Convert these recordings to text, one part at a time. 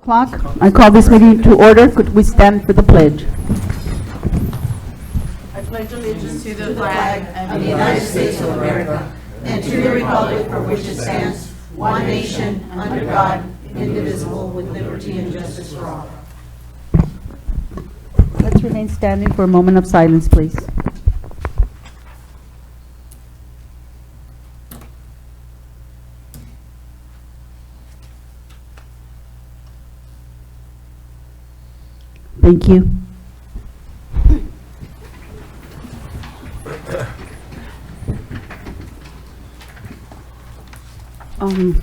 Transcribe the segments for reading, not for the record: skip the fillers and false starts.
o'clock. I call this meeting to order. Could we stand for the pledge? I pledge allegiance to the flag of the United States of America and to the republic for which it stands, one nation, under God, indivisible, with liberty and justice for all. Let's remain standing for a moment of silence, please. Thank you.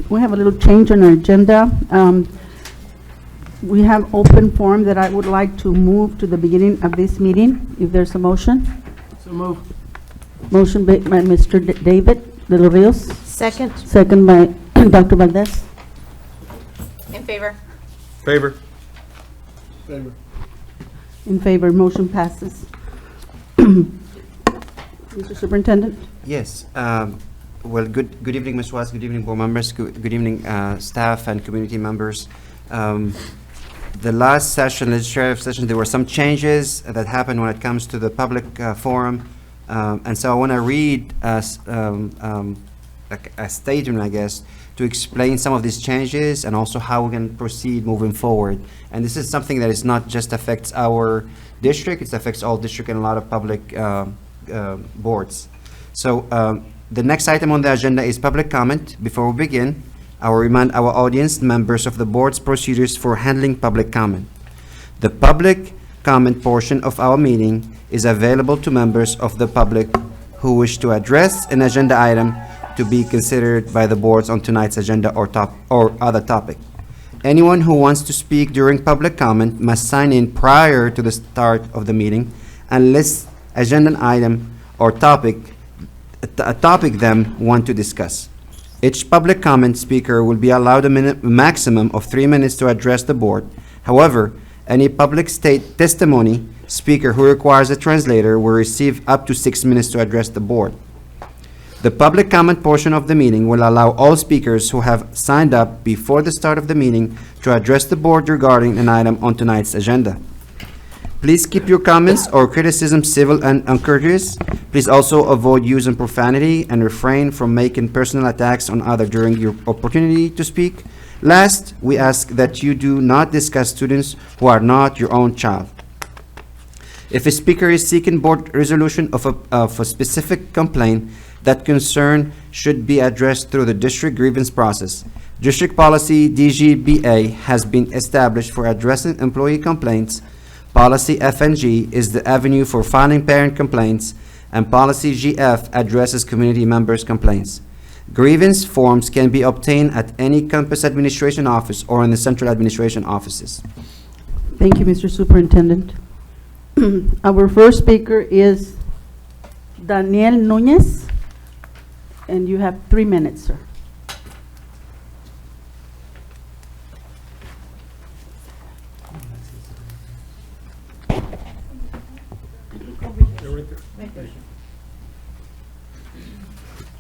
We have a little change on our agenda. We have open forum that I would like to move to the beginning of this meeting, if there's a motion. So move. Motion by Mr. David De Los Rios, Second. second by Dr. Valdez. In favor. Favor. Favor. In favor, motion passes. Mr. Superintendent? Yes. Well, good evening, Ms. Watts. Good evening, board members. Good evening, staff and community members. The last session, legislative session, there were some changes that happened when it comes to the public forum. And so I want to read a statement, I guess, to explain some of these changes and also how we can proceed moving forward. And this is something that is not just affects our district, it affects all district and a lot of public boards. So the next item on the agenda is public comment. Before we begin, I will remind our audience members of the board's procedures for handling public comment. The public comment portion of our meeting is available to members of the public who wish to address an agenda item to be considered by the boards on tonight's agenda or other topic. Anyone who wants to speak during public comment must sign in prior to the start of the meeting and list agenda item or topic them want to discuss. Each public comment speaker will be allowed a maximum of 3 minutes to address the board. However, any public state testimony speaker who requires a translator will receive up to 6 minutes to address the board. The public comment portion of the meeting will allow all speakers who have signed up before the start of the meeting to address the board regarding an item on tonight's agenda. Please keep your comments or criticisms civil and uncourteous. Please also avoid using profanity and refrain from making personal attacks on others during your opportunity to speak. Last, we ask that you do not discuss students who are not your own child. If a speaker is seeking board resolution of a specific complaint, that concern should be addressed through the district grievance process. District policy DGBA has been established for addressing employee complaints. Policy FNG is the avenue for filing parent complaints, and Policy GF addresses community members' complaints. Grievance forms can be obtained at any campus administration office or in the central administration offices. Thank you, Mr. Superintendent. Our first speaker is Daniel Nunez, and you have 3 minutes, sir.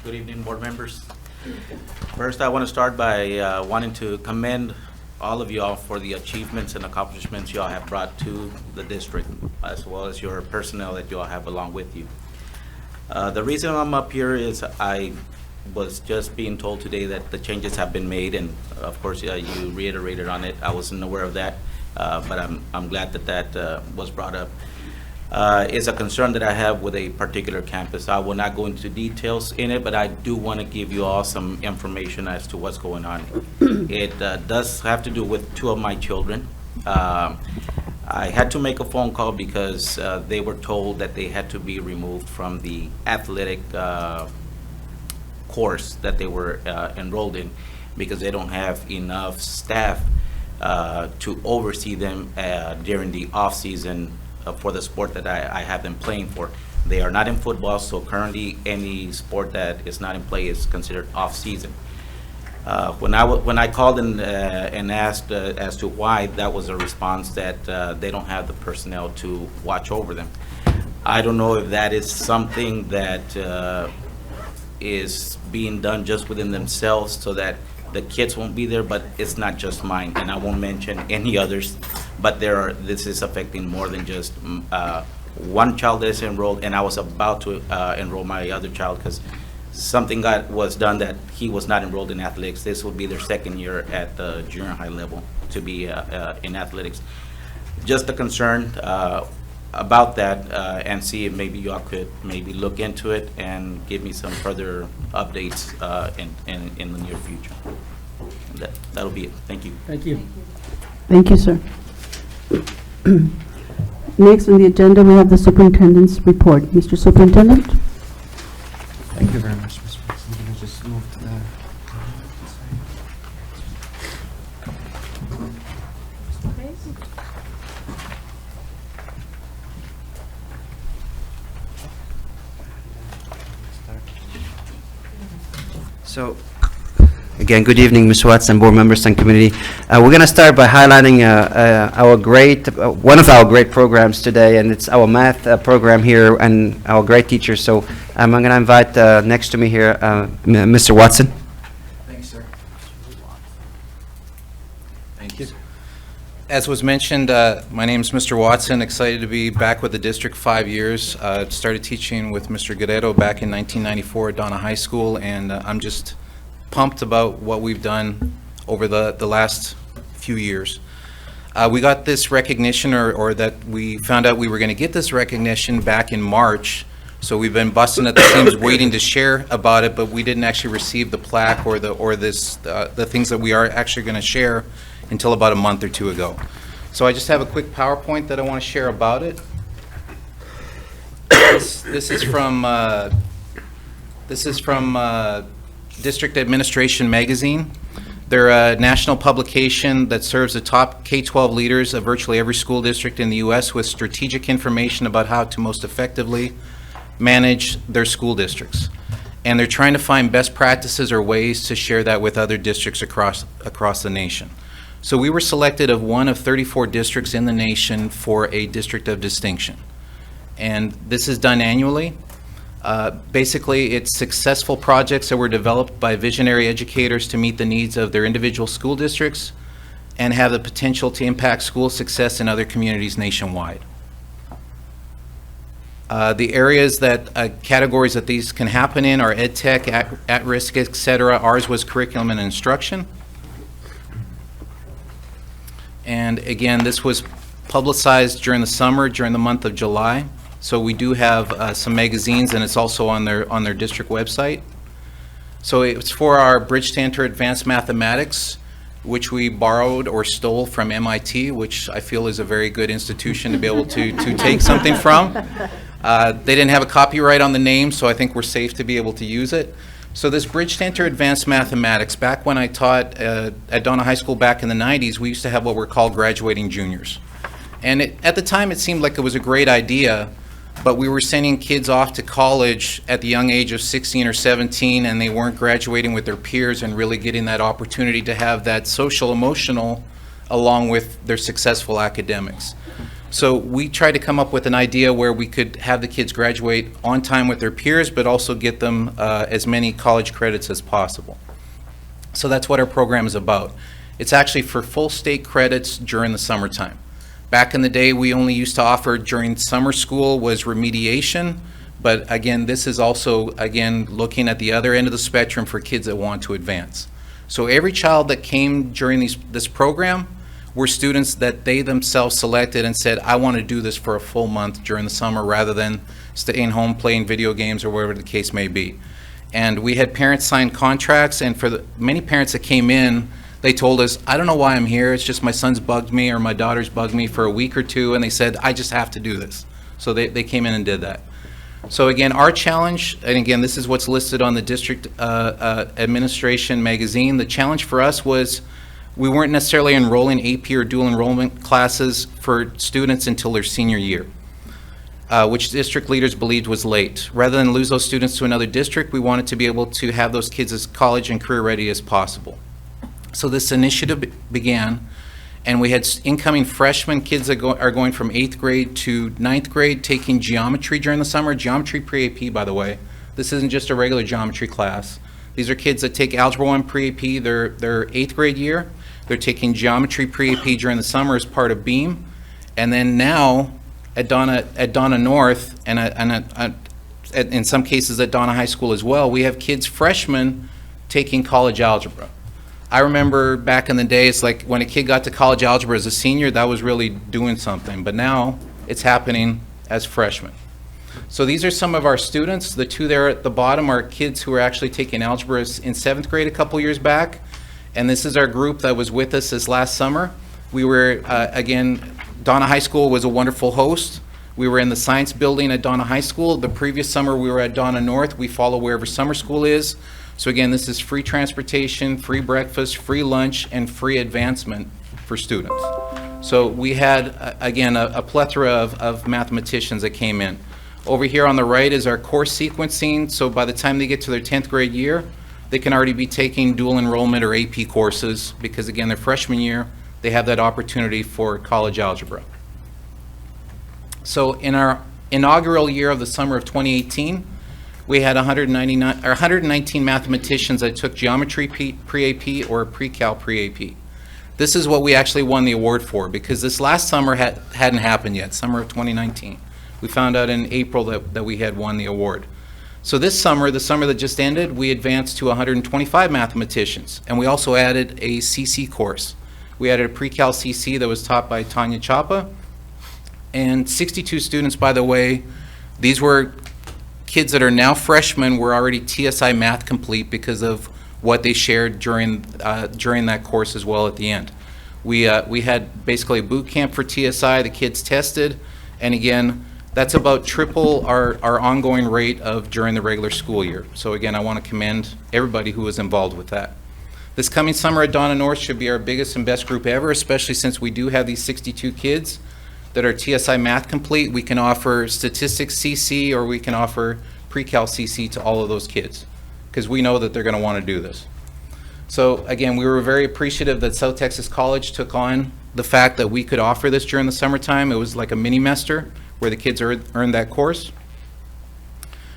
Good evening, board members. First, I want to start by wanting to commend all of y'all for the achievements and accomplishments y'all have brought to the district, as well as your personnel that y'all have along with you. The reason I'm up here is I was just being told today that the changes have been made, and of course you reiterated on it. I wasn't aware of that, but I'm glad that that was brought up. Is a concern that I have with a particular campus. I will not go into details in it, but I do want to give you all some information as to what's going on. It does have to do with 2 of my children. I had to make a phone call because they were told that they had to be removed from the athletic course that they were enrolled in because they don't have enough staff to oversee them during the off-season for the sport that I have them playing for. They are not in football, so currently any sport that is not in play is considered off-season. When I called and asked as to why, that was a response that they don't have the personnel to watch over them. I don't know if that is something that is being done just within themselves so that the kids won't be there, but it's not just mine, and I won't mention any others, but this is affecting more than just one child that is enrolled, and I was about to enroll my other child because something was done that he was not enrolled in athletics. This will be their second year at the junior high level to be in athletics. Just a concern about that, and see if maybe y'all could maybe look into it and give me some further updates in the near future. That'll be it. Thank you. Thank you. Thank you, sir. Next on the agenda, we have the superintendent's report. Mr. Superintendent? Thank you very much, Mr. President. I'm gonna just move to the. So, again, good evening, Ms. Watson, board members and community. We're going to start by highlighting one of our great programs today, and it's our math program here and our great teachers. So I'm going to invite next to me here, Mr. Watson. Thanks, sir. Thank you. As was mentioned, my name is Mr. Watson. Excited to be back with the district 5 years. Started teaching with Mr. Guerrero back in 1994 at Donna High School, and I'm just pumped about what we've done over the last few years. We got this recognition, or that we found out we were going to get this recognition back in March. So we've been busting at the seams waiting to share about it, but we didn't actually receive the plaque or the things that we are actually going to share until about a month or two ago. So I just have a quick PowerPoint that I want to share about it. This is from District Administration Magazine. They're a national publication that serves the top K-12 leaders of virtually every school district in the U.S. with strategic information about how to most effectively manage their school districts. And they're trying to find best practices or ways to share that with other districts across the nation. So we were selected of one of 34 districts in the nation for a District of Distinction. And this is done annually. Basically, it's successful projects that were developed by visionary educators to meet the needs of their individual school districts and have the potential to impact school success in other communities nationwide. The areas that, categories that these can happen in are ed tech, at risk, et cetera. Ours was curriculum and instruction. And again, this was publicized during the summer, during the month of July. So we do have some magazines, and it's also on their district website. So it's for our Bridge to Enter Advanced Mathematics, which we borrowed or stole from MIT, which I feel is a very good institution to be able to take something from. They didn't have a copyright on the name, so I think we're safe to be able to use it. So this Bridge to Enter Advanced Mathematics, back when I taught at Donna High School back in the 90s, we used to have what were called graduating juniors. And at the time, it seemed like it was a great idea, but we were sending kids off to college at the young age of 16 or 17, and they weren't graduating with their peers and really getting that opportunity to have that social, emotional, along with their successful academics. So we tried to come up with an idea where we could have the kids graduate on time with their peers, but also get them as many college credits as possible. So that's what our program is about. It's actually for full state credits during the summertime. Back in the day, we only used to offer during summer school was remediation, but again, this is also, again, looking at the other end of the spectrum for kids that want to advance. So every child that came during this program were students that they themselves selected and said, I want to do this for a full month during the summer rather than staying home playing video games or whatever the case may be. And we had parents sign contracts, and for the many parents that came in, they told us, I don't know why I'm here, it's just my son's bugged me or my daughter's bugged me for a week or two, and they said, I just have to do this. So they came in and did that. So again, our challenge, and again, this is what's listed on the District Administration Magazine, the challenge for us was we weren't necessarily enrolling AP or dual enrollment classes for students until their senior year, which district leaders believed was late. Rather than lose those students to another district, we wanted to be able to have those kids as college and career ready as possible. So this initiative began, and we had incoming freshmen, kids that are going from 8th grade to 9th grade, taking geometry during the summer. Geometry pre-AP, by the way. This isn't just a regular geometry class. These are kids that take Algebra 1 pre-AP their 8th grade year. They're taking Geometry pre-AP during the summer as part of BEAM. And then now, at Donna North, and in some cases at Donna High School as well, we have kids, freshmen, taking college algebra. I remember back in the day, it's like when a kid got to college algebra as a senior, that was really doing something. But now, it's happening as freshmen. So these are some of our students. The two there at the bottom are kids who are actually taking algebra in 7th grade a couple years back. And this is our group that was with us this last summer. We were, again, Donna High School was a wonderful host. We were in the science building at Donna High School. The previous summer, we were at Donna North. We follow wherever summer school is. So again, this is free transportation, free breakfast, free lunch, and free advancement for students. So we had, again, a plethora of mathematicians that came in. Over here on the right is our course sequencing. So by the time they get to their 10th grade year, they can already be taking dual enrollment or AP courses because, again, their freshman year, they have that opportunity for college algebra. So in our inaugural year of the summer of 2018, we had 119 mathematicians that took geometry pre-AP or pre-cal pre-AP. This is what we actually won the award for because this last summer hadn't happened yet, summer of 2019. We found out in April that we had won the award. So this summer, the summer that just ended, we advanced to 125 mathematicians, and we also added a CC course. We added a pre-cal CC that was taught by Tanya Chapa, and 62 students, by the way. These were kids that are now freshmen, were already TSI math complete because of what they shared during that course as well at the end. We had basically a boot camp for TSI, the kids tested, and again, that's about triple our ongoing rate of during the regular school year. So again, I want to commend everybody who was involved with that. This coming summer at Donna North should be our biggest and best group ever, especially since we do have these 62 kids that are TSI math complete. We can offer statistics CC or we can offer pre-cal CC to all of those kids because we know that they're going to want to do this. So again, we were very appreciative that South Texas College took on the fact that we could offer this during the summertime. It was like a mini-mester where the kids earned that course.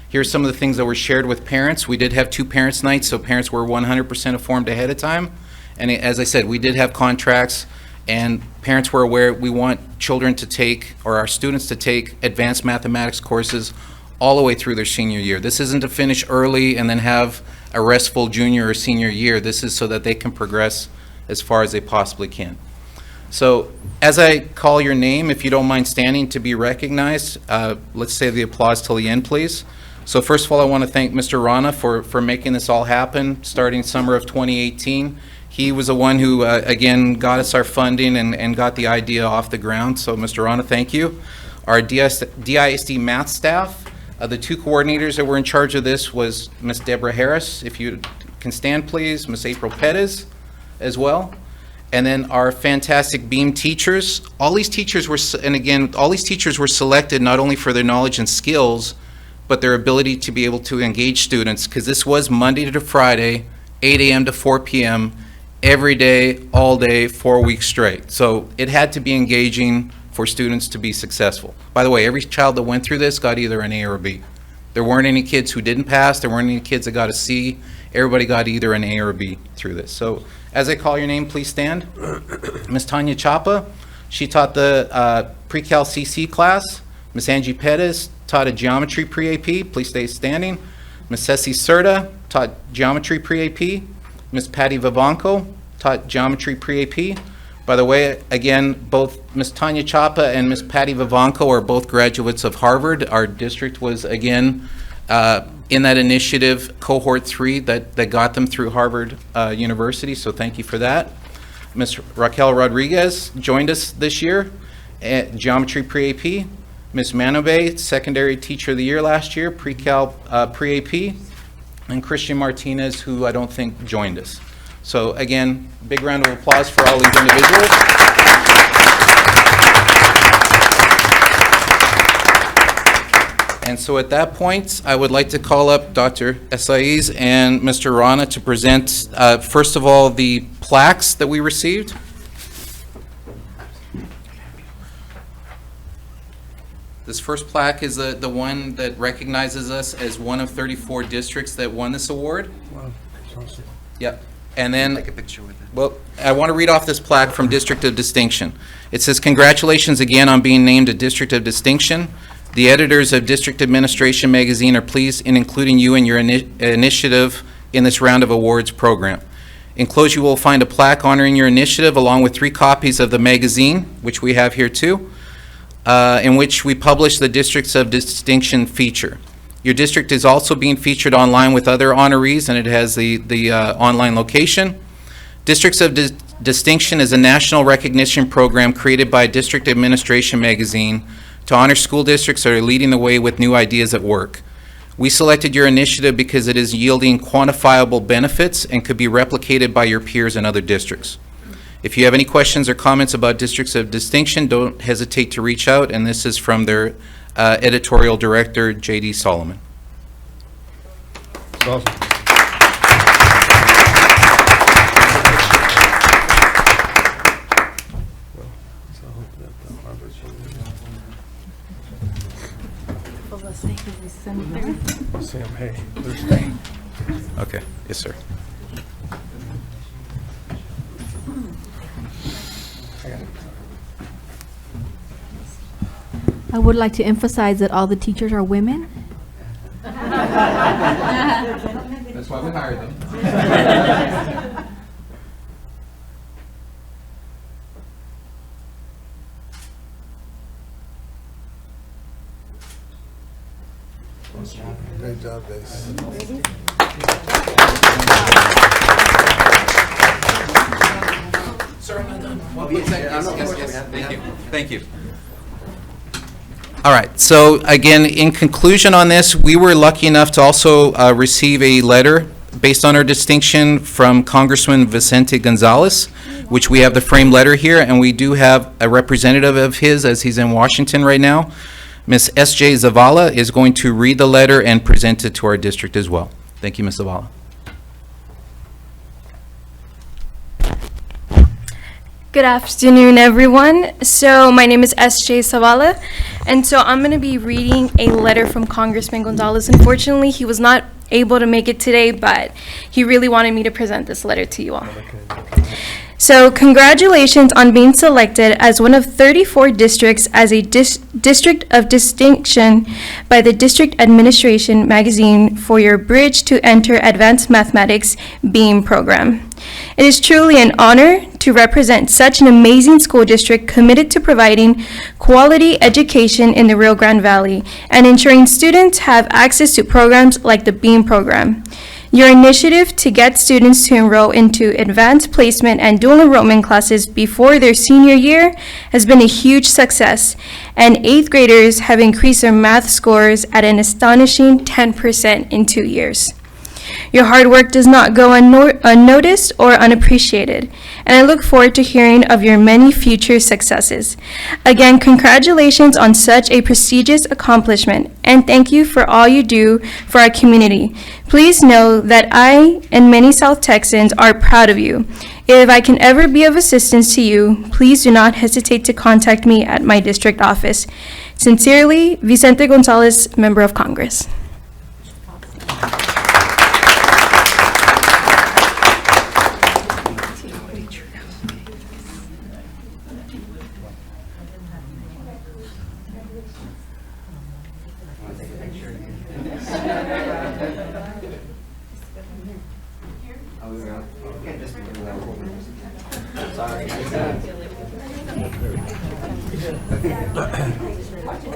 Here's some of the things that were shared with parents. We did have 2 parents' nights, so parents were 100% informed ahead of time. And as I said, we did have contracts, and parents were aware we want children to take, or our students to take, advanced mathematics courses all the way through their senior year. This isn't to finish early and then have a restful junior or senior year. This is so that they can progress as far as they possibly can. So as I call your name, if you don't mind standing to be recognized, let's save the applause till the end, please. So first of all, I want to thank Mr. Rana for making this all happen starting summer of 2018. He was the one who, again, got us our funding and got the idea off the ground. So Mr. Rana, thank you. Our DISD math staff, the 2 coordinators that were in charge of this was Ms. Deborah Harris. If you can stand, please. Ms. April Pettis as well. And then our fantastic BEAM teachers. All these teachers were, and again, all these teachers were selected not only for their knowledge and skills, but their ability to be able to engage students, because this was Monday to Friday, 8 a.m. to 4 p.m., every day, all day, 4 weeks straight. So it had to be engaging for students to be successful. By the way, every child that went through this got either an A or a B. There weren't any kids who didn't pass. There weren't any kids that got a C. Everybody got either an A or a B through this. So as I call your name, please stand. Ms. Tanya Chapa, she taught the pre-cal CC class. Ms. Angie Pettis taught a geometry pre-AP. Please stay standing. Ms. Ceci Serta taught geometry pre-AP. Ms. Patty Vivanco taught geometry pre-AP. By the way, again, both Ms. Tanya Chapa and Ms. Patty Vivanco are both graduates of Harvard. Our district was, again, in that initiative, cohort 3 that got them through Harvard University, so thank you for that. Ms. Raquel Rodriguez joined us this year at Geometry Pre-AP. Ms. Manobe, Secondary Teacher of the Year last year, Pre-Cal Pre-AP. And Christian Martinez, who I don't think joined us. So again, big round of applause for all these individuals. And so at that point, I would like to call up Dr. Esaiz and Mr. Rana to present, first of all, the plaques that we received. This first plaque is the one that recognizes us as one of 34 districts that won this award. Wow. Yep. And then, Take a picture with it. well, I want to read off this plaque from District of Distinction. It says, "Congratulations again on being named a District of Distinction. The editors of District Administration Magazine are pleased in including you in your initiative in this round of awards program. Enclosed, you will find a plaque honoring your initiative along with 3 copies of the magazine, which we have here too, in which we publish the Districts of Distinction feature. Your district is also being featured online with other honorees, and it has the online location. Districts of Distinction is a national recognition program created by District Administration Magazine to honor school districts that are leading the way with new ideas at work. We selected your initiative because it is yielding quantifiable benefits and could be replicated by your peers in other districts. If you have any questions or comments about Districts of Distinction, don't hesitate to reach out, and this is from their editorial director, J.D. Solomon. Awesome. Sam, hey, there's Okay, yes, sir. I would like to emphasize that all the teachers are women. That's why we hired them. great job, Dace. Sir, am I done? Thank you. Thank you. All right, so again, in conclusion on this, we were lucky enough to also receive a letter based on our distinction from Congressman Vicente Gonzalez, which we have the framed letter here, and we do have a representative of his as he's in Washington right now. Ms. S.J. Zavala is going to read the letter and present it to our district as well. Thank you, Ms. Zavala. Good afternoon, everyone. So my name is S.J. Zavala, and so I'm going to be reading a letter from Congressman Gonzalez. Unfortunately, he was not able to make it today, but he really wanted me to present this letter to you all. So congratulations on being selected as one of 34 districts as a District of Distinction by the District Administration Magazine for your Bridge to Enter Advanced Mathematics BEAM program. It is truly an honor to represent such an amazing school district committed to providing quality education in the Rio Grande Valley and ensuring students have access to programs like the BEAM program. Your initiative to get students to enroll into advanced placement and dual enrollment classes before their senior year has been a huge success, and 8th graders have increased their math scores at an astonishing 10% in 2 years. Your hard work does not go unnoticed or unappreciated, and I look forward to hearing of your many future successes. Again, congratulations on such a prestigious accomplishment, and thank you for all you do for our community. Please know that I and many South Texans are proud of you. If I can ever be of assistance to you, please do not hesitate to contact me at my district office. Sincerely, Vicente Gonzalez, Member of Congress. Thank you. Thank you so much.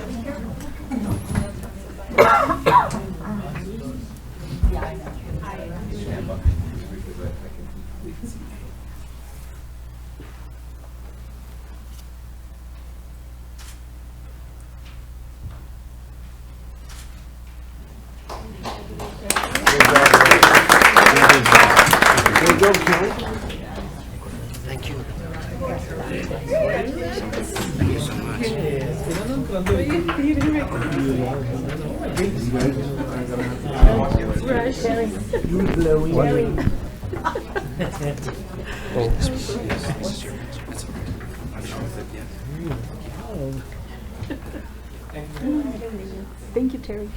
Thank you, Terry.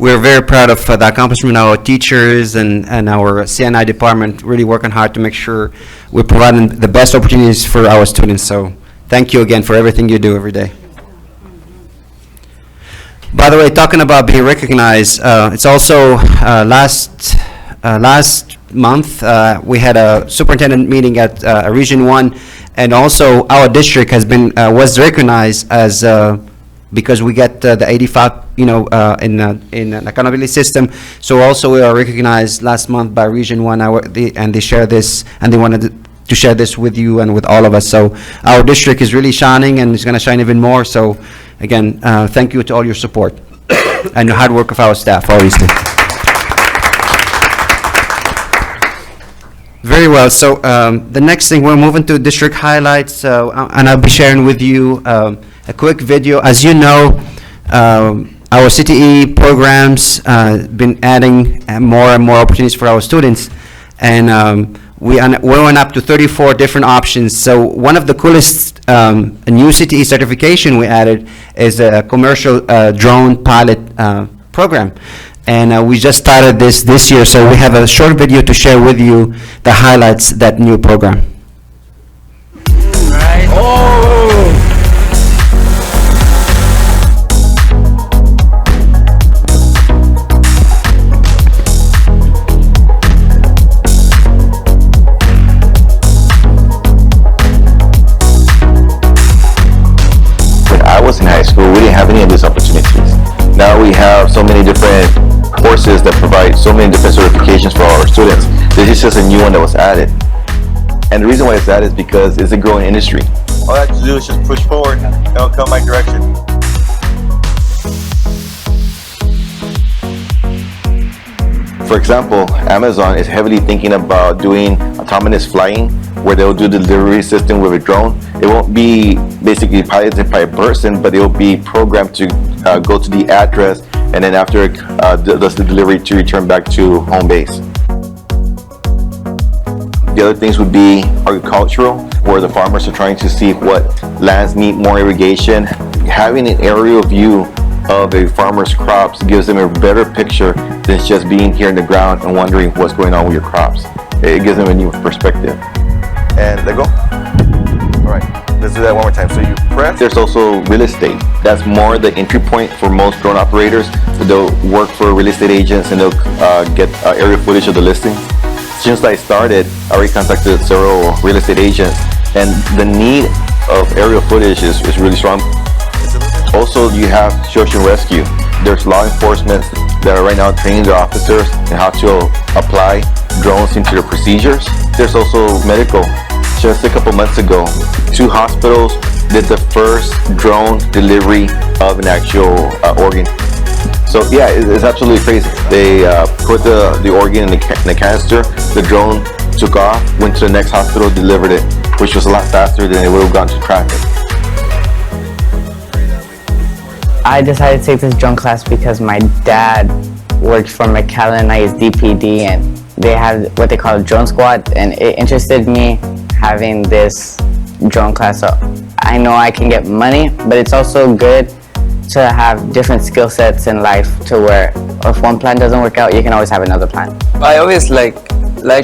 we're very proud of the accomplishment. Our teachers and our CNI department really working hard to make sure we're providing the best opportunities for our students. So thank you again for everything you do every day. By the way, talking about being recognized, it's also last month we had a superintendent meeting at Region 1, and also our district has been was recognized as because we get the 85, in an accountability system. So also we are recognized last month by Region 1, and they share this, and they wanted to share this with you and with all of us. So our district is really shining, and it's going to shine even more. So again, thank you to all your support and the hard work of our staff, obviously. Very well. So the next thing, we're moving to district highlights, and I'll be sharing with you a quick video. As you know, our CTE programs been adding more and more opportunities for our students, and we went up to 34 different options. So one of the coolest new CTE certification we added is a commercial drone pilot program. And we just started this year, so we have a short video to share with you the highlights that new program. When I was in high school, we didn't have any of these opportunities. Now we have so many different courses that provide so many different certifications for our students. This is just a new one that was added. And the reason why it's added is because it's a growing industry. All I have to do is just push forward and it'll come my direction. For example, Amazon is heavily thinking about doing autonomous flying, where they'll do the delivery system with a drone. It won't be basically piloted by a person, but it will be programmed to go to the address, and then after does the delivery to return back to home base. The other things would be agricultural, where the farmers are trying to see what lands need more irrigation. Having an aerial view of a farmer's crops gives them a better picture than just being here in the ground and wondering what's going on with your crops. It gives them a new perspective. And let go. All right, let's do that one more time. So you press. There's also real estate. That's more the entry point for most drone operators. So they'll work for real estate agents and they'll get aerial footage of the listing. Since I started, I already contacted several real estate agents, and the need of aerial footage is really strong. Also, you have search and rescue. There's law enforcement that are right now training their officers in how to apply drones into their procedures. There's also medical. Just a couple months ago, 2 hospitals did the first drone delivery of an actual organ. So yeah, it's absolutely crazy. They put the organ in the canister, the drone took off, went to the next hospital, delivered it, which was a lot faster than it would have gone to traffic. I decided to take this drone class because my dad worked for McAllen and I is DPD, and they have what they call a drone squad, and it interested me having this drone class. So I know I can get money, but it's also good to have different skill sets in life, to where if one plan doesn't work out, you can always have another plan. I always like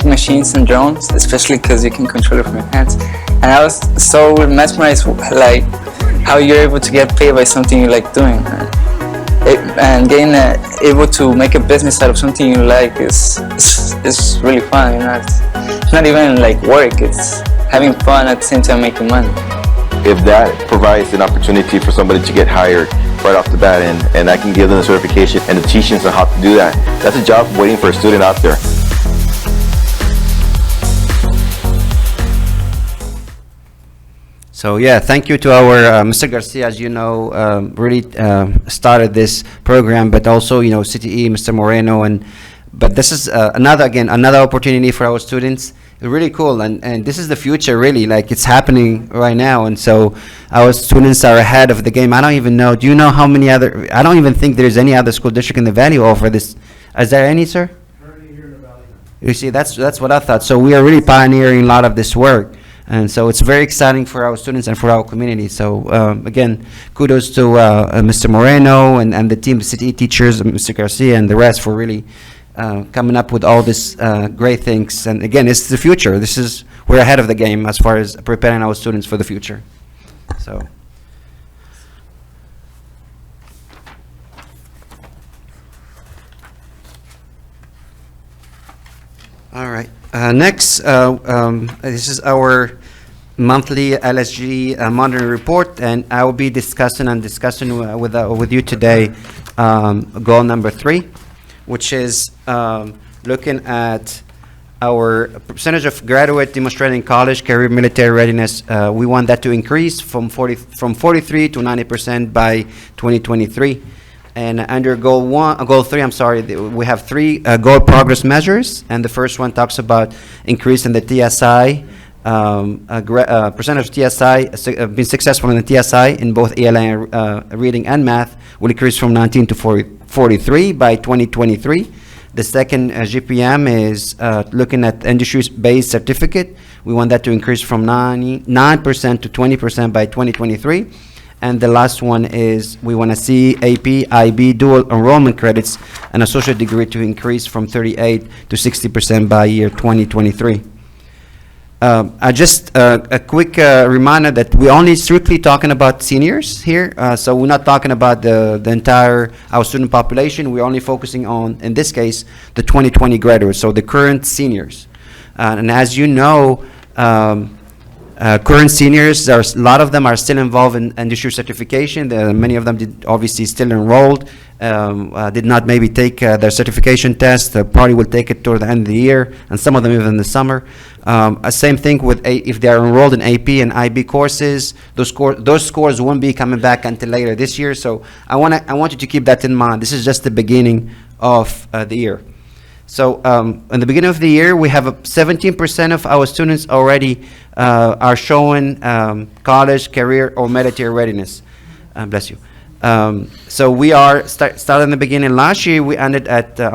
machines and drones, especially because you can control it from your hands. And I was so mesmerized like how you're able to get paid by something you like doing. And getting able to make a business out of something you like is really fun. It's not even like work, it's having fun at the same time making money. If that provides an opportunity for somebody to get hired right off the bat, and I can give them the certification and the teachings on how to do that, that's a job waiting for a student out there. So yeah, thank you to our Mr. Garcia, as you know, really started this program, but also, CTE, Mr. Moreno, but this is another opportunity for our students. Really cool, and this is the future, really, like it's happening right now, and so our students are ahead of the game. I don't even know, do you know how many other, I don't even think there's any other school district in the Valley who offer this. Is there any, sir? Currently here in the Valley. You see, that's what I thought. So we are really pioneering a lot of this work. And so it's very exciting for our students and for our community. So again, kudos to Mr. Moreno and the team, the city teachers, Mr. Garcia and the rest for really coming up with all this great things. And again, it's the future. We're ahead of the game as far as preparing our students for the future. So. All right. Next, this is our monthly LSG monitoring report, and I will be discussing with you today goal number 3, which is looking at our percentage of graduate demonstrating college, career, military readiness. We want that to increase from 43 to 90% by 2023. And under goal 3, I'm sorry, we have 3 goal progress measures, and the first one talks about increase in the TSI, percentage of TSI, being successful in the TSI in both ELA and reading and math will increase from 19 to 43 by 2023. The second GPM is looking at industry-based certificate. We want that to increase from 9% to 20% by 2023. And the last one is we want to see AP, IB, dual enrollment credits and associate degree to increase from 38 to 60% by year 2023. Just a quick reminder that we're only strictly talking about seniors here. So we're not talking about the entire our student population. We're only focusing on, in this case, the 2020 graduates, so the current seniors. And as you know, current seniors, a lot of them are still involved in industry certification. Many of them did obviously still enrolled, did not maybe take their certification test. Probably will take it toward the end of the year, and some of them even in the summer. Same thing with if they are enrolled in AP and IB courses, those scores won't be coming back until later this year. So I want you to keep that in mind. This is just the beginning of the year. So in the beginning of the year, we have 17% of our students already are showing college, career, or military readiness. Bless you. So we are starting in the beginning. Last year, we ended at, the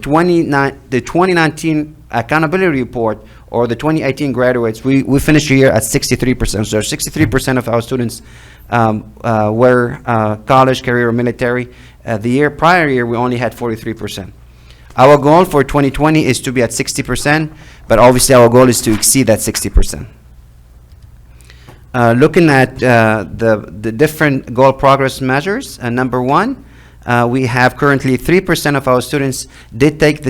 2019 accountability report or the 2018 graduates, we finished the year at 63%. So 63% of our students were college, career, or military. The prior year, we only had 43%. Our goal for 2020 is to be at 60%, but obviously our goal is to exceed that 60%. Looking at the different goal progress measures, number 1, we have currently 3% of our students did take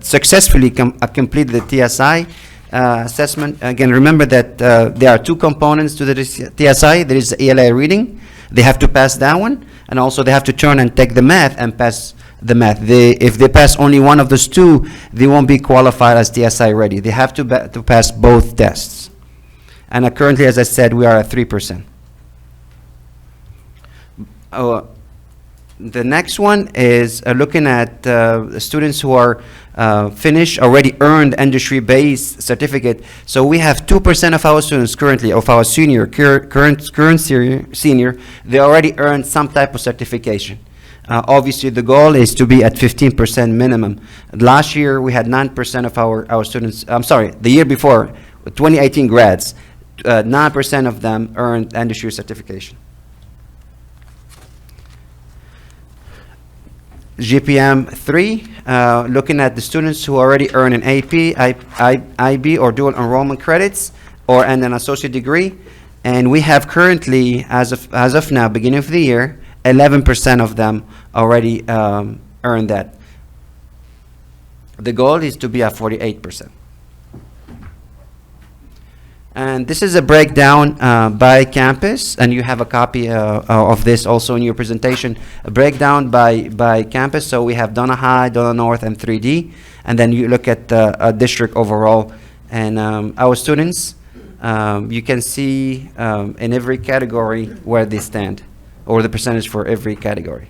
successfully complete the TSI assessment. Again, remember that there are 2 components to the TSI. There is the ELA reading. They have to pass that one, and also they have to turn and take the math and pass the math. If they pass only one of those 2, they won't be qualified as TSI ready. They have to pass both tests. And currently, as I said, we are at 3%. The next one is looking at students who are already earned industry-based certificate. So we have 2% of our students currently, of our current senior, they already earned some type of certification. Obviously, the goal is to be at 15% minimum. Last year, we had 9% of our students, the year before, 2018 grads, 9% of them earned industry certification. GPM 3, looking at the students who already earn an AP, IB, or dual enrollment credits, and an associate degree. And we have currently, as of now, beginning of the year, 11% of them already earned that. The goal is to be at 48%. And this is a breakdown by campus, and you have a copy of this also in your presentation. A breakdown by campus. So we have Donna High, Donna North, and 3D. And then you look at a district overall. And our students, you can see in every category where they stand, or the percentage for every category.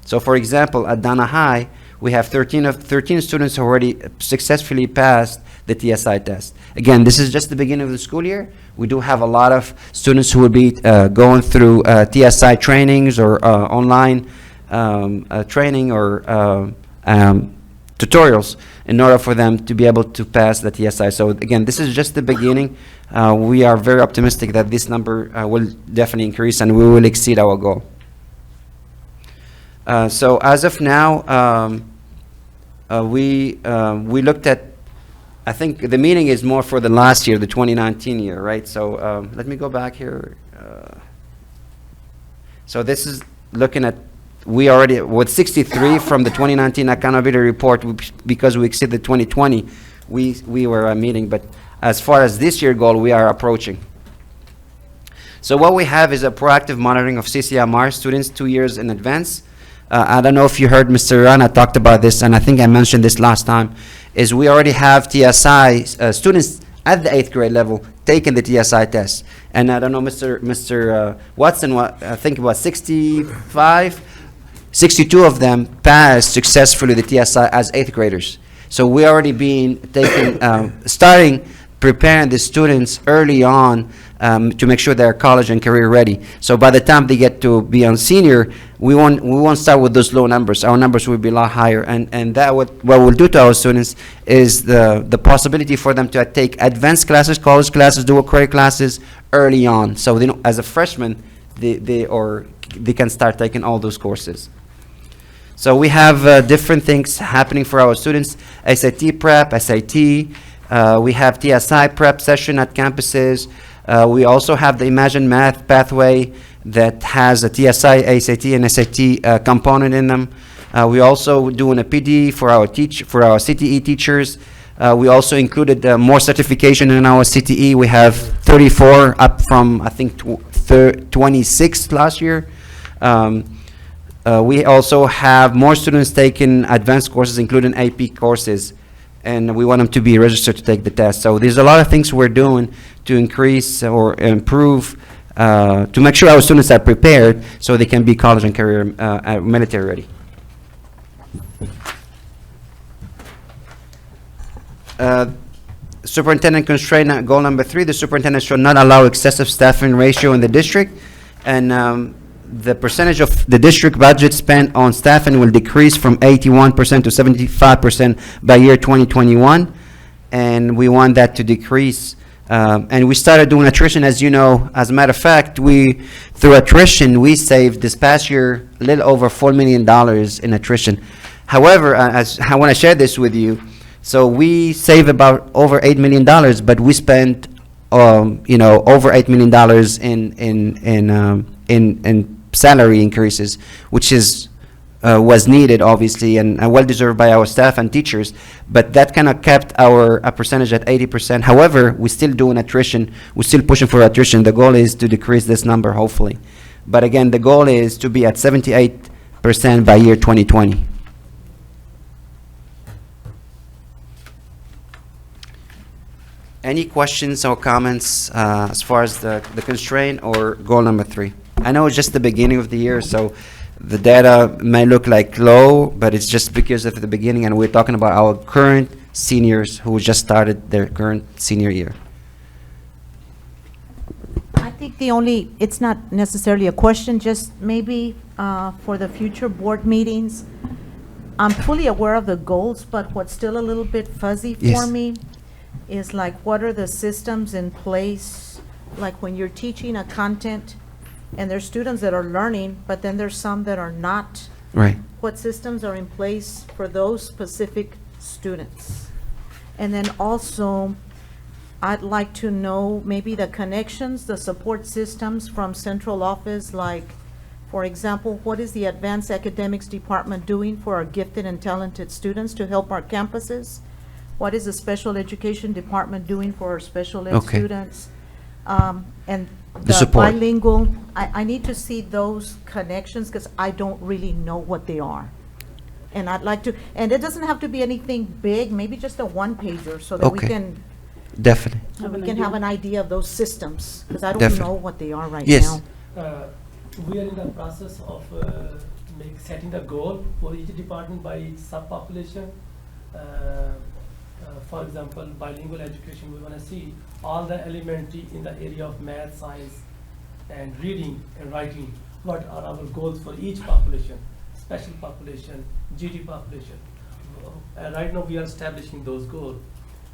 So for example, at Donna High, we have 13 students who already successfully passed the TSI test. Again, this is just the beginning of the school year. We do have a lot of students who will be going through TSI trainings or online training or tutorials in order for them to be able to pass the TSI. So again, this is just the beginning. We are very optimistic that this number will definitely increase and we will exceed our goal. So as of now, we looked at, I think the meeting is more for the last year, the 2019 year, right? So let me go back here. So this is looking at, we already, with 63 from the 2019 accountability report, because we exceeded 2020, we were meeting, but as far as this year goal, we are approaching. So what we have is a proactive monitoring of CCMR students 2 years in advance. I don't know if you heard Mr. Rana talked about this, and I think I mentioned this last time, is we already have TSI students at the 8th grade level taking the TSI test. And I don't know, Mr. Watson, I think about 62 of them passed successfully the TSI as 8th graders. So we already been taking, starting preparing the students early on to make sure they're college and career ready. So by the time they get to be on senior, we won't start with those low numbers. Our numbers will be a lot higher, and that what we'll do to our students is the possibility for them to take advanced classes, college classes, dual credit classes early on. So they know, as a freshman, they can start taking all those courses. So we have different things happening for our students: SAT prep, SAT. We have TSI prep session at campuses. We also have the Imagine Math pathway that has a TSI, ACT, and SAT component in them. We also doing a PD for our CTE teachers. We also included more certification in our CTE. We have 34 up from, I think, 26 last year. We also have more students taking advanced courses, including AP courses, and we want them to be registered to take the test. So there's a lot of things we're doing to increase or improve, to make sure our students are prepared so they can be college and career military ready. Superintendent constraint goal number 3, the superintendent should not allow excessive staffing ratio in the district, and the percentage of the district budget spent on staffing will decrease from 81% to 75% by year 2021, and we want that to decrease. And we started doing attrition, as you know. As a matter of fact, through attrition, we saved this past year a little over $4 million in attrition. However, as I want to share this with you, so we save about over $8 million, but we spent, over $8 million in salary increases, which was needed, obviously, and well deserved by our staff and teachers, but that kind of kept our percentage at 80%. However, we're still doing attrition. We're still pushing for attrition. The goal is to decrease this number, hopefully. But again, the goal is to be at 78% by year 2020. Any questions or comments as far as the constraint or goal number 3? I know it's just the beginning of the year, so the data may look like low, but it's just because of the beginning, and we're talking about our current seniors who just started their current senior year. I think it's not necessarily a question, just maybe for the future board meetings. I'm fully aware of the goals, but what's still a little bit fuzzy for me is like, what are the systems in place? Like when you're teaching a content and there's students that are learning, but then there's some that are not. Right. What systems are in place for those specific students? And then also, I'd like to know maybe the connections, the support systems from central office, like, for example, what is the Advanced Academics Department doing for our gifted and talented students to help our campuses? What is the Special Education Department doing for our special ed students? And the support. bilingual, I need to see those connections because I don't really know what they are. And I'd like to, and it doesn't have to be anything big, maybe just a one-pager so that we can Definitely. so we can have an idea of those systems, because I don't Definitely. know what they are right Yes. now. We are in the process of setting the goal for each department by each subpopulation. For example, bilingual education, we want to see all the elementary in the area of math, science, and reading and writing. What are our goals for each population? Special population, GD population. right now we are establishing those goals.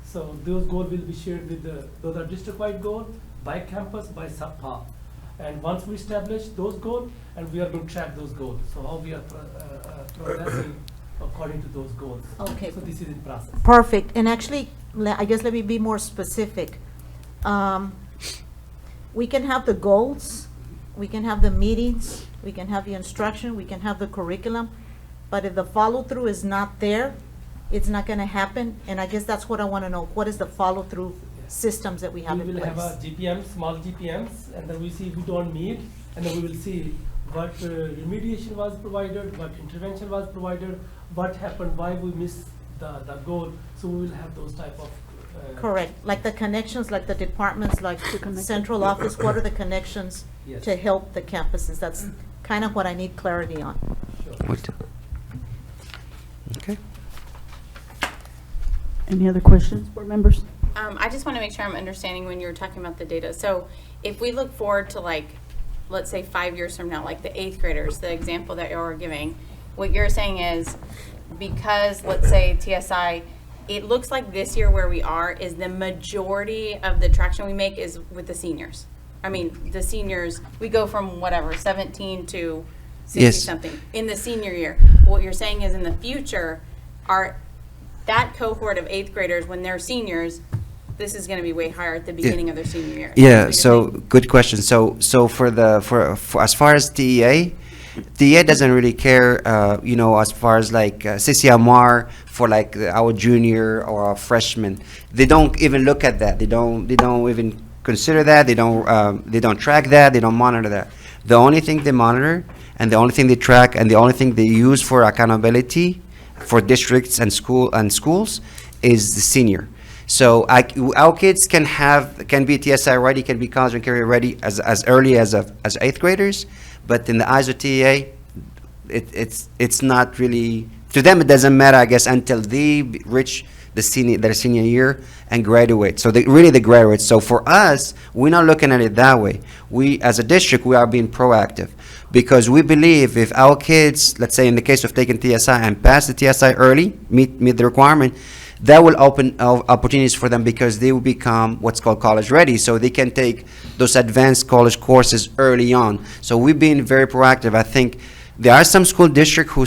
So those goals will be shared with those are district-wide goals by campus, by subpar. And once we establish those goals, and we are going to track those goals. So how we are progressing according to those goals. Okay. So this is in process. Perfect. And actually, I guess let me be more specific. We can have the goals, we can have the meetings, we can have the instruction, we can have the curriculum, but if the follow-through is not there, it's not going to happen. And I guess that's what I want to know. What is the follow-through systems that we have in We will place? have a GPM, small GPMs, and then we see if we don't meet, and then we will see what remediation was provided, what intervention was provided, what happened, why we missed the goal. So we will have those type of. Correct. Like the connections, like the departments, like central office, what are the connections Yes. to help the campuses? That's kind of what I need clarity on. What? Okay. Any other questions, board members? I just want to make sure I'm understanding when you're talking about the data. So if we look forward to, like, let's say 5 years from now, like the 8th graders, the example that you're giving, what you're saying is because, let's say, TSI, it looks like this year where we are is the majority of the traction we make is with the seniors. I mean, the seniors, we go from whatever, 17 to 60 Yes. something in the senior year. What you're saying is in the future, that cohort of 8th graders, when they're seniors, this is going to be way higher at the beginning of their senior year. Yeah, so good question. So for as far as TEA doesn't really care, as far as like CCMR for like our junior or our freshman. They don't even look at that. They don't even consider that. They don't track that. They don't monitor that. The only thing they monitor and the only thing they track and the only thing they use for accountability for districts and schools is the senior. So our kids can be TSI ready, can be college and career ready as early as 8th graders, but in the eyes of TEA, it's not really, to them it doesn't matter, I guess, until they reach their senior year and graduate. So they graduate. So for us, we're not looking at it that way. We, as a district, we are being proactive because we believe if our kids, let's say in the case of taking TSI and pass the TSI early, meet the requirement, that will open opportunities for them because they will become what's called college ready. So they can take those advanced college courses early on. So we've been very proactive. I think there are some school districts who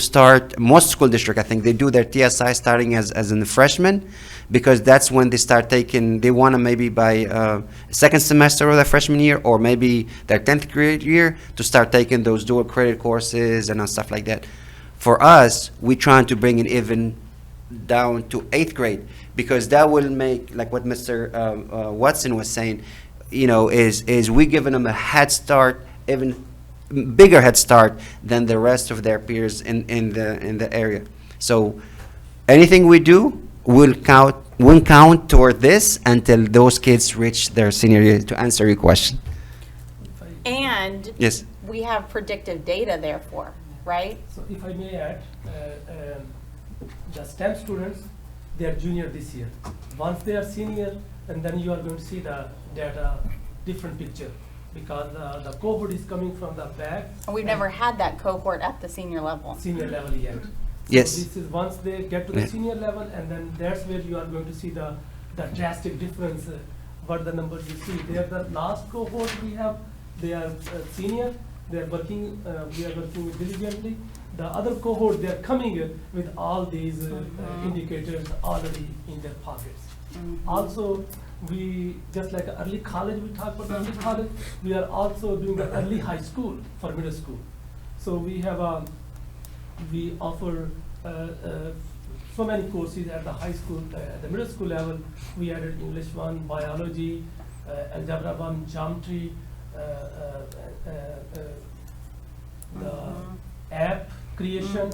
most school districts, I think, they do their TSI starting as in the freshman because that's when they start taking, they want to maybe by second semester of their freshman year or maybe their 10th grade year to start taking those dual credit courses and stuff like that. For us, we're trying to bring it even down to 8th grade because that will make, like what Mr. Watson was saying, is we giving them a head start, even bigger head start than the rest of their peers in the area. So anything we do will count toward this until those kids reach their senior year, to answer your question. And Yes. we have predictive data, therefore, right? So if I may add, the STEM students, they are junior this year. Once they are senior, and then you are going to see the data different picture because the cohort is coming from the back. And we've never had that cohort at the senior level. Senior level yet. So Yes. this is once they get to the senior level, and then that's where you are going to see the drastic difference. What the numbers you see. They are the last cohort we have. They are senior. They are working. We are working diligently. The other cohort, they are coming with all these indicators already in their pockets. Also, we, just like early college, we talk about early college, we are also doing the early high school for middle school. So we have, we offer so many courses at the high school, at the middle school level. We added English 1, biology, algebra 1, geometry, the app creation,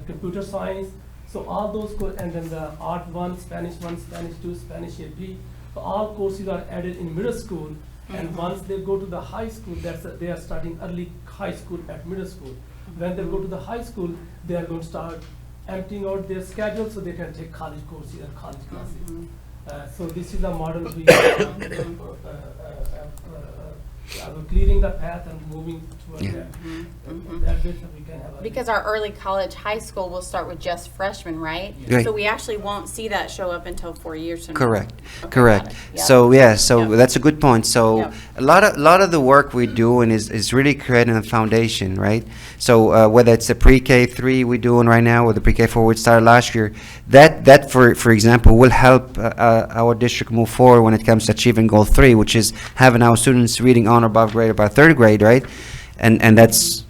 computer science. So all those and then the art 1, Spanish 2, Spanish AP. So all courses are added in middle school, and once they go to the high school, they are starting early high school at middle school. When they go to the high school, they are going to start emptying out their schedule so they can take college courses and college classes. So this is a model we clearing the path and moving towards Yeah. that. Mhm. That way that we can have a. Because our early college, high school will start with just freshmen, right? Right. So we actually won't see that show up until 4 years from now. Correct, Okay, correct. got it. Yep. So, yeah, so Yep. that's a good point. So, Yep. a lot of the work we're doing is really creating a foundation, right? So, whether it's a pre-K 3 we're doing right now, or the pre-K 4 we started last year, that for example, will help our district move forward when it comes to achieving goal 3, which is having our students reading on or above grade by 3rd grade, right? And that's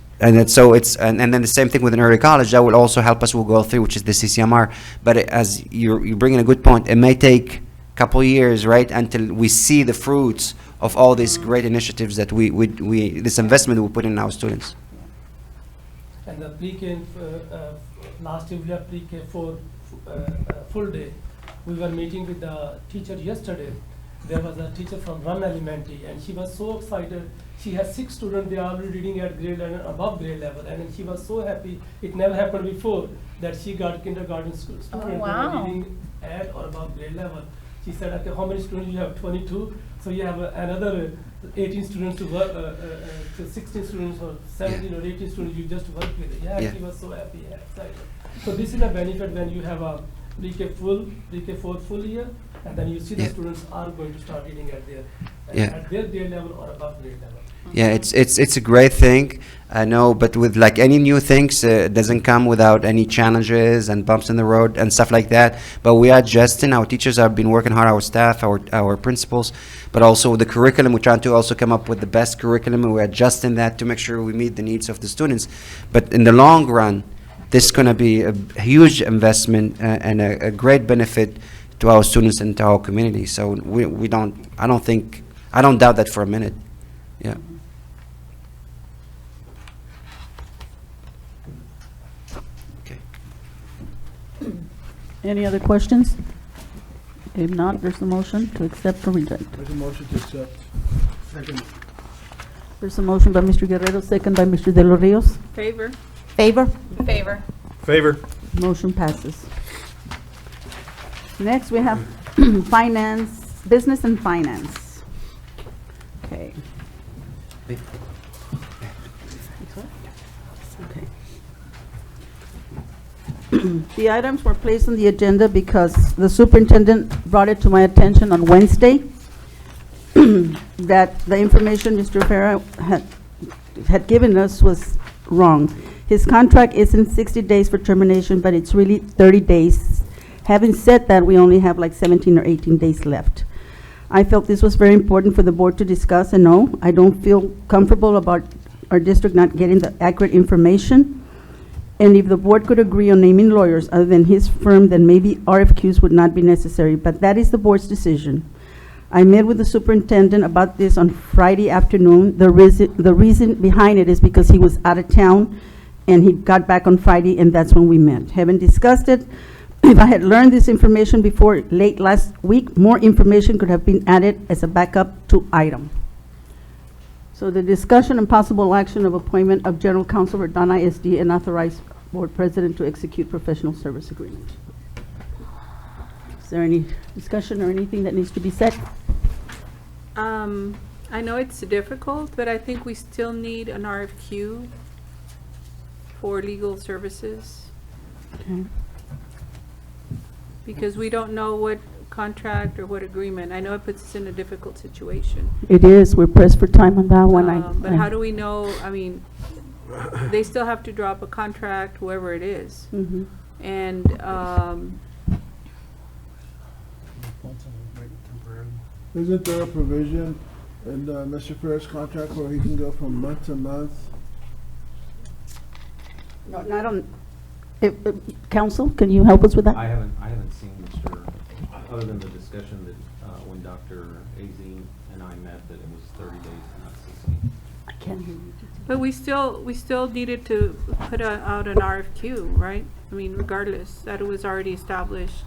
so it's and then the same thing with an early college that will also help us with goal 3, which is the CCMR. But as you're bringing a good point, it may take a couple years, right, until we see the fruits of all these great initiatives that we this investment we put in our students. And the pre-K, last year we have pre-K 4 full day. We were meeting with the teacher yesterday. There was a teacher from Run Elementary, and she was so excited. She has 6 students, they are already reading at grade level, above grade level, and then she was so happy. It never happened before that she got kindergarten students Oh, that wow. were reading at or above grade level. She said, okay, how many students you have? 22. So you have another 18 students to work, to 16 students or 17 or 18 students you just work with. Yeah, Yeah. she was so happy and excited. So this is a benefit when you have a pre-K 4 full year, and then you see the Yeah. students are going to start reading at Yeah. their grade level or above grade level. Yeah, it's a great thing, I know, but with like any new things, it doesn't come without any challenges and bumps in the road and stuff like that. But we are adjusting. Our teachers have been working hard, our staff, our principals, but also the curriculum. We're trying to also come up with the best curriculum, and we're adjusting that to make sure we meet the needs of the students. But in the long run, this is going to be a huge investment and a great benefit to our students and to our community. So I don't doubt that for a minute. Yeah. Any other questions? If not, there's a motion to accept or reject. There's a motion to accept. Second. There's a motion by Mr. Guerrero, second by Mr. De Los Rios. Favor? Favor? Favor. Favor. Motion passes. Next, we have finance, business and finance. Okay. Okay. The items were placed on the agenda because the superintendent brought it to my attention on Wednesday that the information Mr. Farah had given us was wrong. His contract isn't 60 days for termination, but it's really 30 days. Having said that, we only have like 17 or 18 days left. I felt this was very important for the board to discuss, and no, I don't feel comfortable about our district not getting the accurate information. And if the board could agree on naming lawyers other than his firm, then maybe RFQs would not be necessary, but that is the board's decision. I met with the superintendent about this on Friday afternoon. The reason behind it is because he was out of town, and he got back on Friday, and that's when we met. Having discussed it, if I had learned this information before late last week, more information could have been added as a backup to item. So the discussion and possible action of appointment of General Counsel for Donna ISD and authorize board president to execute professional service agreement. Is there any discussion or anything that needs to be said? I know it's difficult, but I think we still need an RFQ for legal services Okay. because we don't know what contract or what agreement. I know it puts us in a difficult situation. It is, we're pressed for time on that one. But how do we know, I mean, they still have to drop a contract, whoever it is. Mhm. And, Isn't there a provision in Mr. Ferris' contract where he can go from month to month? No, not on, counsel, can you help us with that? I haven't seen Mr., other than the discussion that when Dr. Azine and I met, that it was 30 days, not 60. I can't hear you. but we still needed to put out an RFQ, right? I mean, regardless, that it was already established.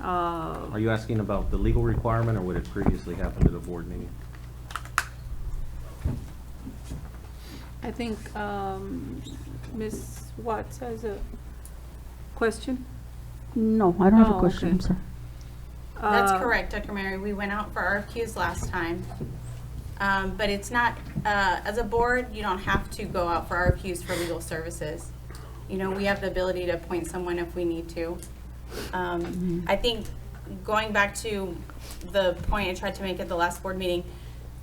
Are you asking about the legal requirement or what had previously happened at a board meeting? I think Ms. Watts has a question. No, I don't have a Oh, question, I'm okay. sorry. That's correct, Dr. Mary. We went out for RFQs last time. But it's not, as a board, you don't have to go out for RFQs for legal services. You know, we have the ability to appoint someone if we need to. I think going back to the point I tried to make at the last board meeting,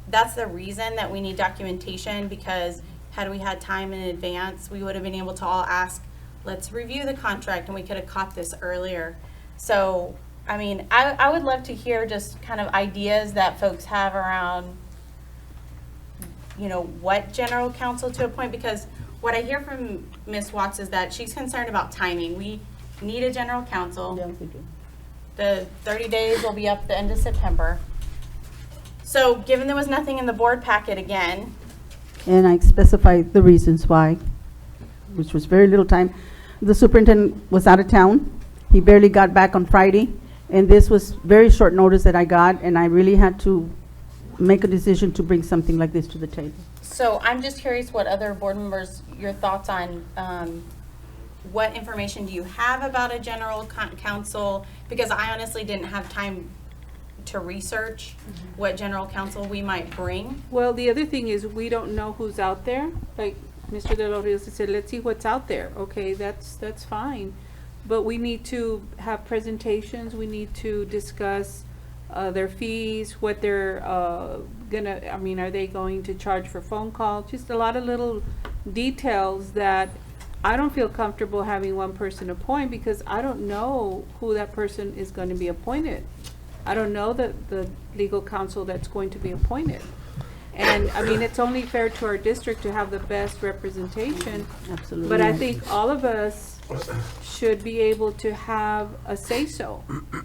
that's the reason that we need documentation, because had we had time in advance, we would have been able to all ask, let's review the contract, and we could have caught this earlier. So, I mean, I would love to hear just kind of ideas that folks have around, you know, what general counsel to appoint, because what I hear from Ms. Watts is that she's concerned about timing. We need a general counsel. Yeah, we do. The 30 days will be up the end of September. So given there was nothing in the board packet again, And I specified the reasons why, which was very little time. The superintendent was out of town. He barely got back on Friday, and this was very short notice that I got, and I really had to make a decision to bring something like this to the table. so I'm just curious what other board members, your thoughts on what information do you have about a general counsel? Because I honestly didn't have time to research what general counsel we might bring. Well, the other thing is, we don't know who's out there. Like Mr. De Los Rios said, let's see what's out there. Okay, that's fine. But we need to have presentations, we need to discuss their fees, what they're gonna, I mean, are they going to charge for phone calls? Just a lot of little details that I don't feel comfortable having one person appoint, because I don't know who that person is going to be appointed. I don't know the legal counsel that's going to be appointed. And, I mean, it's only fair to our district to have the best representation. Absolutely. But I think all of us should be able to have a say-so.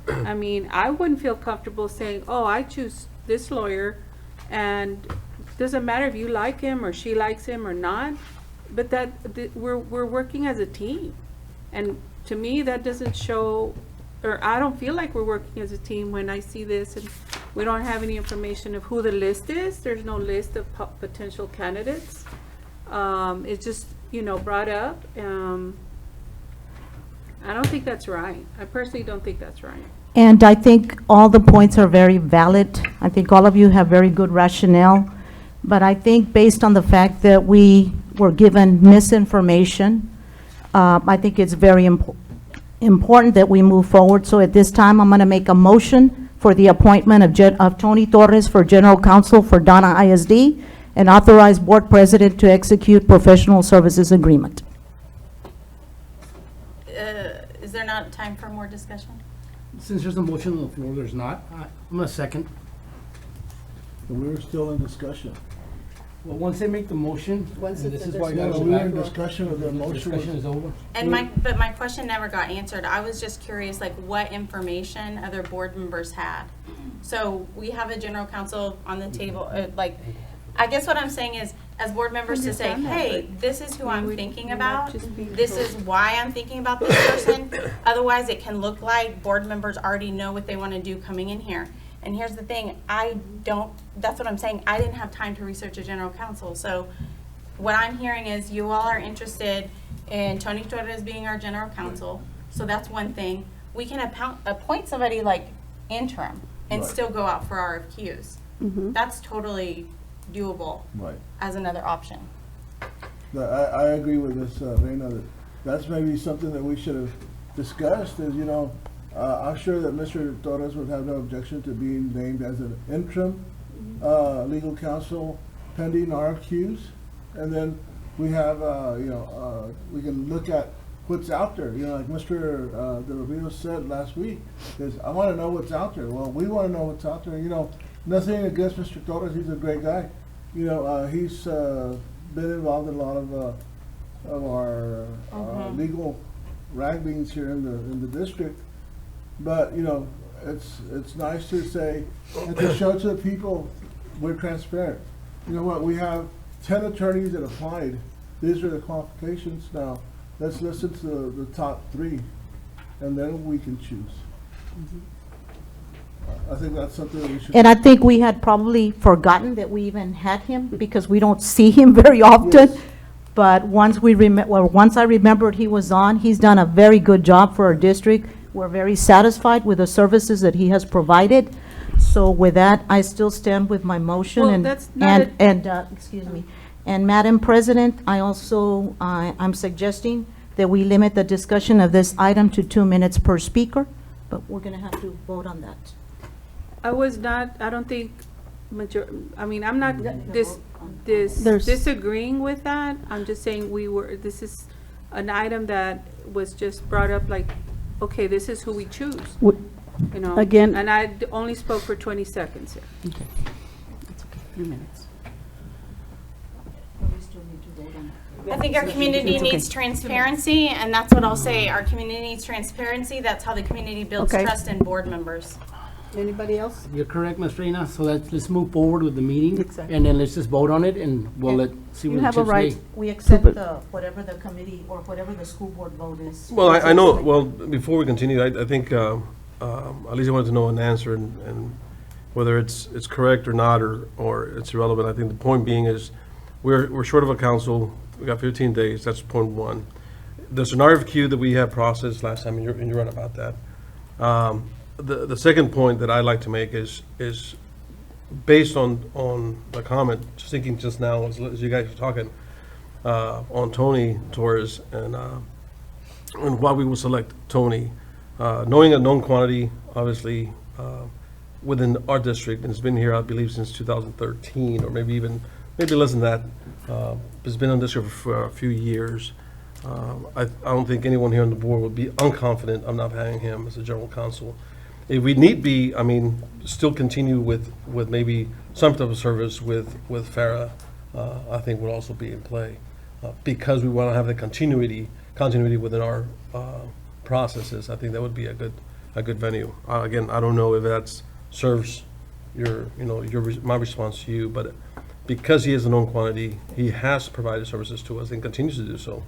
I mean, I wouldn't feel comfortable saying, oh, I choose this lawyer, and it doesn't matter if you like him or she likes him or not, but we're working as a team. And to me, that doesn't show, or I don't feel like we're working as a team when I see this and we don't have any information of who the list is. There's no list of potential candidates. It's just, you know, brought up. I don't think that's right. I personally don't think that's right. And I think all the points are very valid. I think all of you have very good rationale. But I think based on the fact that we were given misinformation, I think it's very important that we move forward. So at this time, I'm going to make a motion for the appointment of Tony Torres for General Counsel for Donna ISD, and authorize Board President to execute professional services agreement. Is there not time for more discussion? Since there's a motion on the floor, there's not. I'm gonna second. We're still in discussion. Well, once they make the motion, and this is why you gotta go We're back. in discussion of the motion. Discussion is over. And but my question never got answered. I was just curious, like, what information other board members had. So we have a general counsel on the table, like, I guess what I'm saying is, as board members to say, hey, this is who I'm thinking about, this is why I'm thinking about this person. Otherwise, it can look like board members already know what they want to do coming in here. And here's the thing, that's what I'm saying, I didn't have time to research a general counsel. So what I'm hearing is you all are interested in Tony Torres being our general counsel. So that's one thing. We can appoint somebody like interim and Right. still go out for RFQs. That's totally doable as another option. I agree with this, Reina, that that's maybe something that we should have discussed, is, you know, I'm sure that Mr. Torres would have no objection to being named as an interim legal counsel pending RFQs. And then we have, we can look at what's out there. You know, like Mr. De Los Rios said last week, is I want to know what's out there. Well, we want to know what's out there. You know, nothing against Mr. Torres, he's a great guy. You know, he's been involved in a lot of our legal wranglings here in the district. But, you know, it's nice to say, and to show to the people, we're transparent. You know what, we have 10 attorneys that applied. These are the qualifications. Now, let's listen to the top 3, and then we can choose. I think that's something that we should. And I think we had probably forgotten that we even had him, because we don't see him very often. Yes. But once I remembered he was on, he's done a very good job for our district. We're very satisfied with the services that he has provided. So So with that, I still stand with my motion. Well, and that's not excuse me. And Madam President, I'm suggesting that we limit the discussion of this item to 2 minutes per speaker, but we're going to have to vote on that. I don't think, I'm not There's- disagreeing with that. I'm just saying this is an item that was just brought up like, okay, this is who we choose, you know? Again- And I only spoke for 20 seconds here. Okay. That's okay, 3 minutes. I think our community It's okay. needs transparency, and that's what I'll say. Our community needs transparency. That's how the community builds Okay. trust in board members. Anybody else? You're correct, Ms. Reina, so let's move forward with the meeting. Exactly. And then let's just vote on it, and we'll see You what the have a chips right. say. We accept whatever the committee or whatever the school board vote is. Well, I know, well, before we continue, I think, at least I wanted to know an answer and whether it's correct or not, or it's irrelevant. I think the point being is, we're short of a council. We got 15 days, that's point one. There's an RFQ that we have processed last time, and you're right about that. The second point that I'd like to make is based on the comment, just thinking just now as you guys were talking, on Tony Torres and why we will select Tony. Knowing a known quantity, obviously, within our district, and it's been here, I believe, since 2013, or maybe less than that. It's been on district for a few years. I don't think anyone here on the board would be unconfident of not having him as a general counsel. If we need be, still continue with maybe some type of service with Farah, I think would also be in play. Because we want to have the continuity within our processes, I think that would be a good venue. Again, I don't know if that serves my response to you, but because he is a known quantity, he has provided services to us and continues to do so.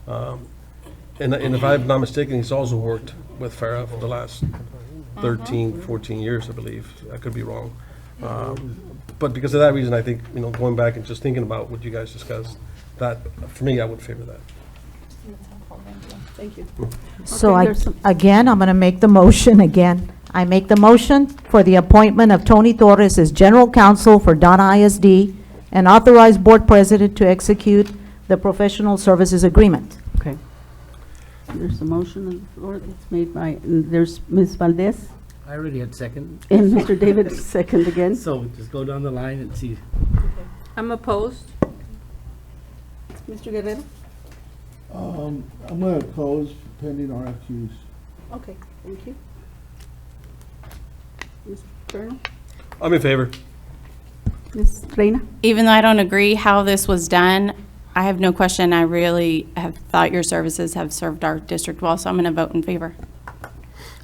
And if I'm not mistaken, he's also worked with Farah for the last 13, 14 years, I believe. I could be wrong. But because of that reason, I think, going back and just thinking about what you guys discussed, that, for me, I would favor that. Thank you. So Okay, there's some- again, I'm going to make the motion again. I make the motion for the appointment of Tony Torres as general counsel for Donna ISD and authorize board president to execute the professional services agreement. Okay. There's a motion on the floor that's made by, and there's Ms. Valdez I already had second. and Mr. David second again. So just go down the line and see. I'm opposed. Mr. Guerrero? I'm going to oppose pending RFQs. Okay, thank you. Mr. Colonel? I'm in favor. Ms. Reina? Even though I don't agree how this was done, I have no question. I really have thought your services have served our district well, so I'm going to vote in favor.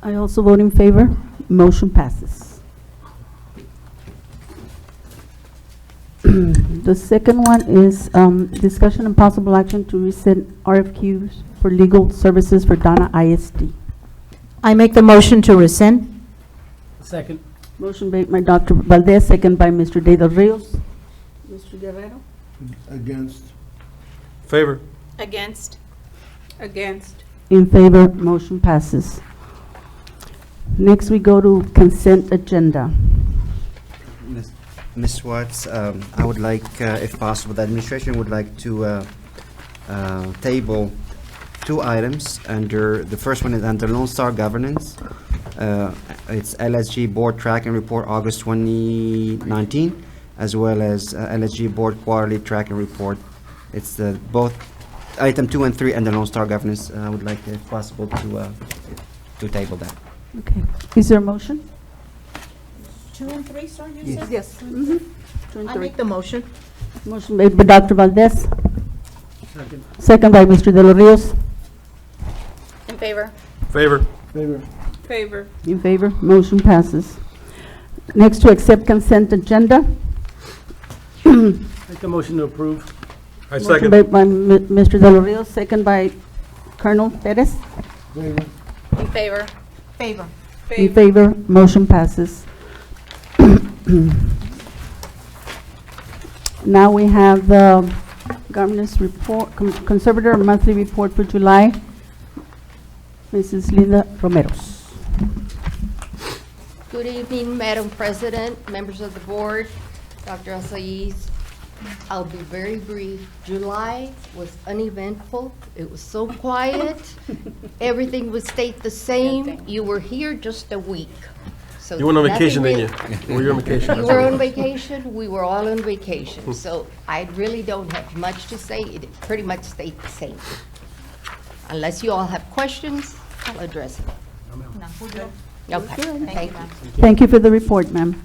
I also vote in favor. Motion passes. The second one is discussion and possible action to rescind RFQs for legal services for Donna ISD. I make the motion to rescind. Second. Motion made by Dr. Valdez, second by Mr. De Los Rios. Mr. Guerrero? Against. Favor. Against. Against. In favor, motion passes. Next, we go to consent agenda. Ms. Watts, I would like, if possible, the administration would like to table 2 items under, the first one is under Lone Star Governance. It's LSG Board Tracking Report, August 2019, as well as LSG Board Quarterly Tracking Report. It's both item 2 and 3 under Lone Star Governance. I would like, if possible, to table that. Okay. Is there a motion? 2 and 3, sir, you Yes. said? Yes. Mm-hmm. 2 and I 3. make the motion. Motion made by Dr. Valdez, Second. second by Mr. De Los Rios. In favor. Favor. Favor. Favor. In favor, motion passes. Next, to accept consent agenda. Make a motion to approve. I Motion second. made by Mr. De Los Rios, second by Colonel Perez. Favor. In favor. Favor. In favor, motion passes. Now we have the governance report, conservator monthly report for July. Mrs. Linda Romeros. Good evening, Madam President, members of the board, Dr. Asayis. I'll be very brief. July was uneventful. It was so quiet. Everything would stay the same. You were here just a week. So You went on nothing vacation, really- didn't you? Were you on vacation? You were on vacation, we were all on vacation. So I really don't have much to say. It pretty much stayed the same. Unless you all have questions, I'll address them. Okay, thank you. Thank you for the report, ma'am.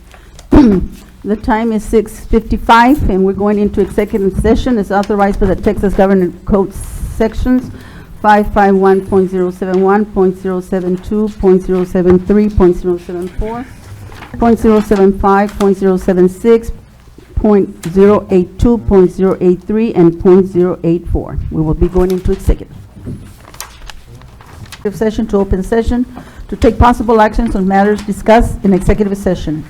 The time is 6:55, and we're going into executive session as authorized by the Texas Government Code sections 551.071, .072, .073, .074, .075, .076, .082, .083, and .084. We will be going into executive session to open session to take possible actions on matters discussed in executive session.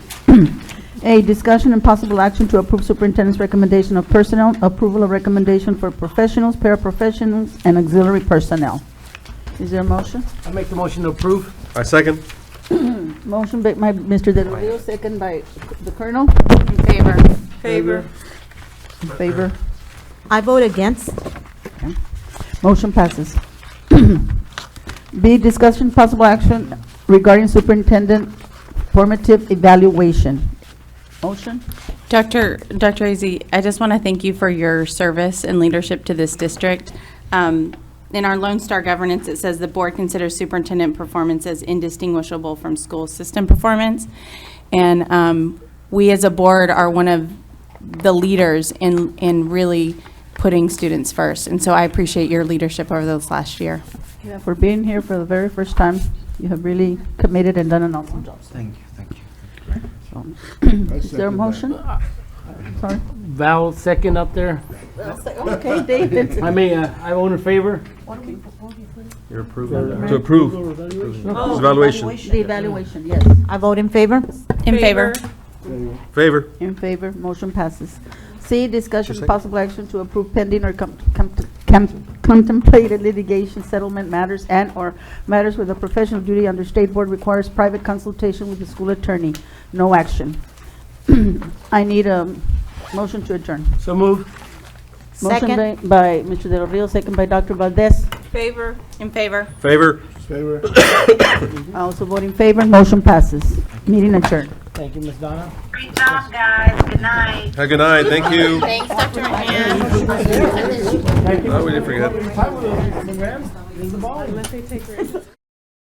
A, discussion and possible action to approve superintendent's recommendation of personnel, approval of recommendation for professionals, paraprofessionals, and auxiliary personnel. Is there a motion? I make the motion to approve. I second. Motion by Mr. De La Rio, second by the Colonel. In favor. Favor. In favor. I vote against. Motion passes. B, discussion possible action regarding superintendent formative evaluation. Motion? Dr. Azzi, I just want to thank you for your service and leadership to this district. In our Lone Star governance, it says the board considers superintendent performance as indistinguishable from school system performance. And we as a board are one of the leaders in really putting students first. And so I appreciate your leadership over this last year. Yeah, for being here for the very first time. You have really committed and done an awesome job. Thank you, thank you. Is there a motion? Sorry. Val, second up there. Okay, David. I may, I vote in favor. You're approving. To approve. Oh, Evaluation. The evaluation, yes. I vote in favor. In favor. Favor. In favor, motion passes. C, discussion Just and possible action to approve pending or contemplated litigation settlement matters and/or matters where the professional duty under state board requires private consultation with the school attorney. No action. I need a motion to adjourn. So move. Motion Second. by Mr. De La Rio, second by Dr. Valdez. Favor. In favor. Favor. Favor. I also vote in favor, motion passes. Meeting adjourned. Thank you, Ms. Donna. Great job, guys. Good night. Have a good night, thank you. Thanks, Dr. McMahon. No, we didn't forget. Unless they take her.